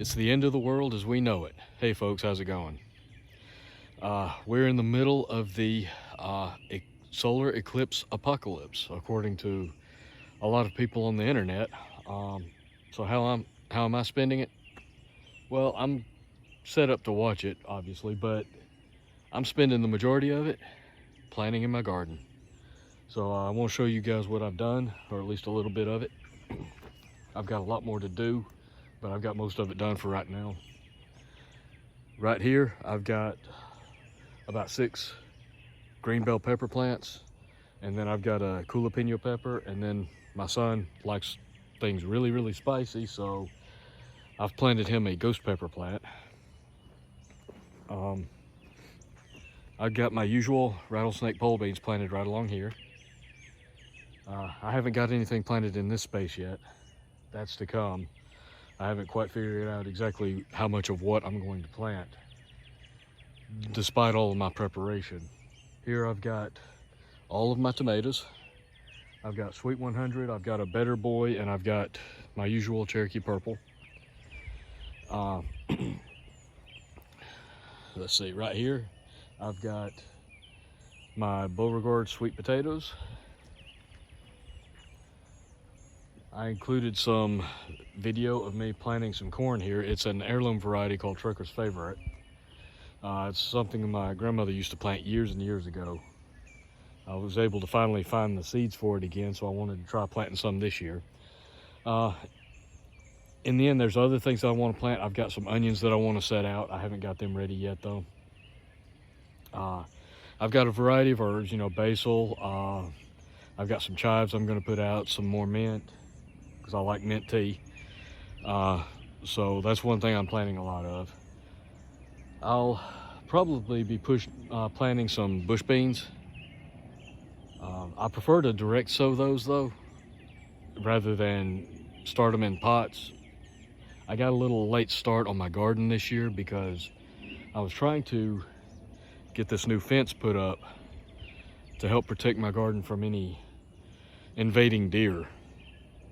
It's the end of the world as we know it. Hey folks, how's it going? We're in the middle of the solar eclipse apocalypse, according to a lot of people on the internet. So how am I spending it? Well, I'm set up to watch it, obviously, but I'm spending the majority of it planting in my garden. So I want to show you guys what I've done, or at least a little bit of it. I've got a lot more to do, but I've got most of it done for right now. Right here, I've got about 6 green bell pepper plants, and then I've got a jalapeno pepper, and then my son likes things really, really spicy, so I've planted him a ghost pepper plant. I've got my usual rattlesnake pole beans planted right along here. I haven't got anything planted in this space yet. That's to come. I haven't quite figured out exactly how much of what I'm going to plant, despite all of my preparation. Here I've got all of my tomatoes. I've got Sweet 100, I've got a Better Boy, and I've got my usual Cherokee Purple. Let's see, right here I've got my Beauregard sweet potatoes. I included some video of me planting some corn here. It's an heirloom variety called Trucker's Favorite. It's something my grandmother used to plant years and years ago. I was able to finally find the seeds for it again, so I wanted to try planting some this year. In the end, there's other things that I want to plant. I've got some onions that I want to set out. I haven't got them ready yet, though. I've got a variety of herbs, basil. I've got some chives I'm going to put out, some more mint, because I like mint tea. So that's one thing I'm planting a lot of. I'll probably be planting some bush beans. I prefer to direct sow those though, rather than start them in pots. I got a little late start on my garden this year because I was trying to get this new fence put up to help protect my garden from any invading deer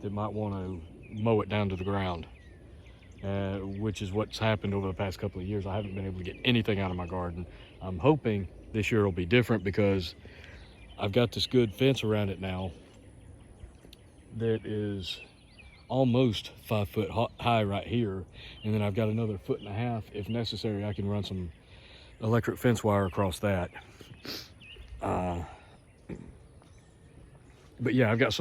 that might want to mow it down to the ground, which is what's happened over the past couple of years. I haven't been able to get anything out of my garden. I'm hoping this year will be different because I've got this good fence around it now that is almost 5 foot high right here, and then I've got another 1.5 feet. If necessary, I can run some electric fence wire across that. But yeah, I've got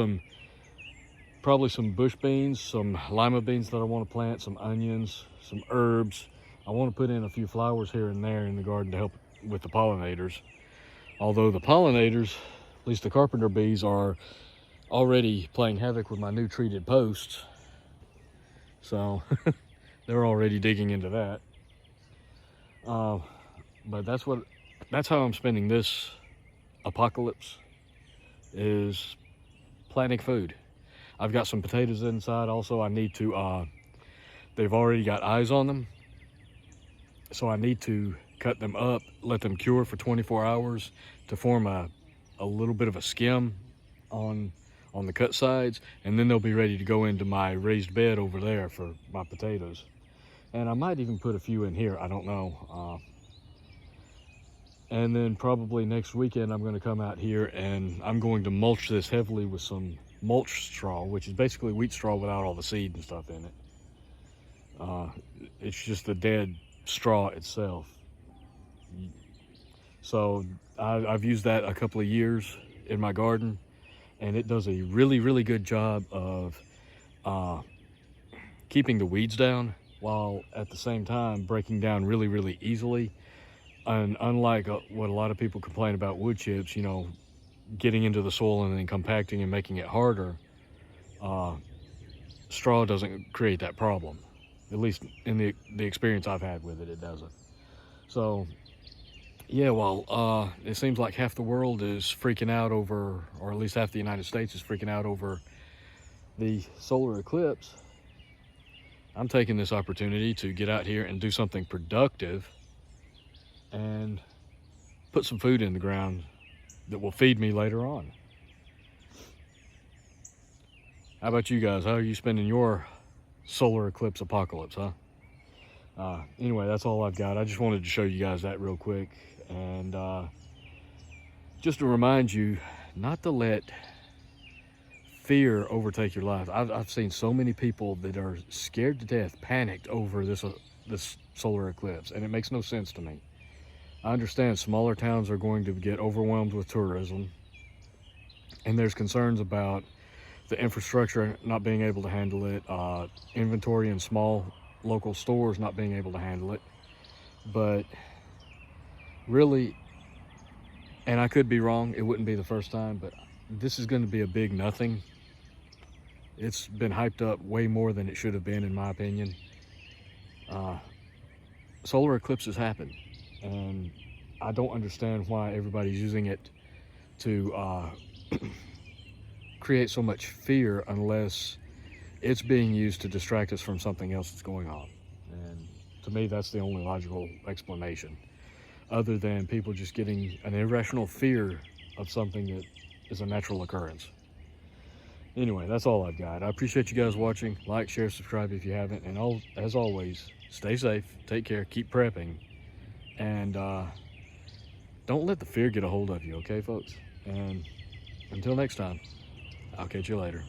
probably some bush beans, some lima beans that I want to plant, some onions, some herbs. I want to put in a few flowers here and there in the garden to help with the pollinators. Although the pollinators, at least the carpenter bees, are already playing havoc with my new treated posts. So they're already digging into that. But that's how I'm spending this apocalypse, is planting food. I've got some potatoes inside also. I need to, they've already got eyes on them, so I need to cut them up, let them cure for 24 hours to form a little bit of a skim on the cut sides, and then they'll be ready to go into my raised bed over there for my potatoes. And I might even put a few in here, I don't know. And then probably next weekend I'm going to come out here and I'm going to mulch this heavily with some mulch straw, which is basically wheat straw without all the seed and stuff in it. It's just the dead straw itself. So I've used that a couple of years in my garden, and it does a really, really good job of keeping the weeds down while at the same time breaking down really, really easily. And unlike what a lot of people complain about wood chips, getting into the soil and then compacting and making it harder, straw doesn't create that problem. At least in the experience I've had with it, it doesn't. So yeah, well, it seems like half the world is freaking out over, or at least half the United States is freaking out over the solar eclipse. I'm taking this opportunity to get out here and do something productive and put some food in the ground that will feed me later on. How about you guys? How are you spending your solar eclipse apocalypse, huh? Anyway, that's all I've got. I just wanted to show you guys that real quick, and just to remind you not to let fear overtake your life. I've seen so many people that are scared to death, panicked over this solar eclipse, and it makes no sense to me. I understand smaller towns are going to get overwhelmed with tourism, and there's concerns about the infrastructure not being able to handle it, inventory in small local stores not being able to handle it. But really, and I could be wrong, it wouldn't be the first time, but this is going to be a big nothing. It's been hyped up way more than it should have been, in my opinion. Solar eclipses happen, and I don't understand why everybody's using it to create so much fear unless it's being used to distract us from something else that's going on. And to me, that's the only logical explanation, other than people just getting an irrational fear of something that is a natural occurrence. Anyway, that's all I've got. I appreciate you guys watching. Like, share, subscribe if you haven't, and as always, stay safe, take care, keep prepping, and don't let the fear get a hold of you, okay, folks? And until next time, I'll catch you later.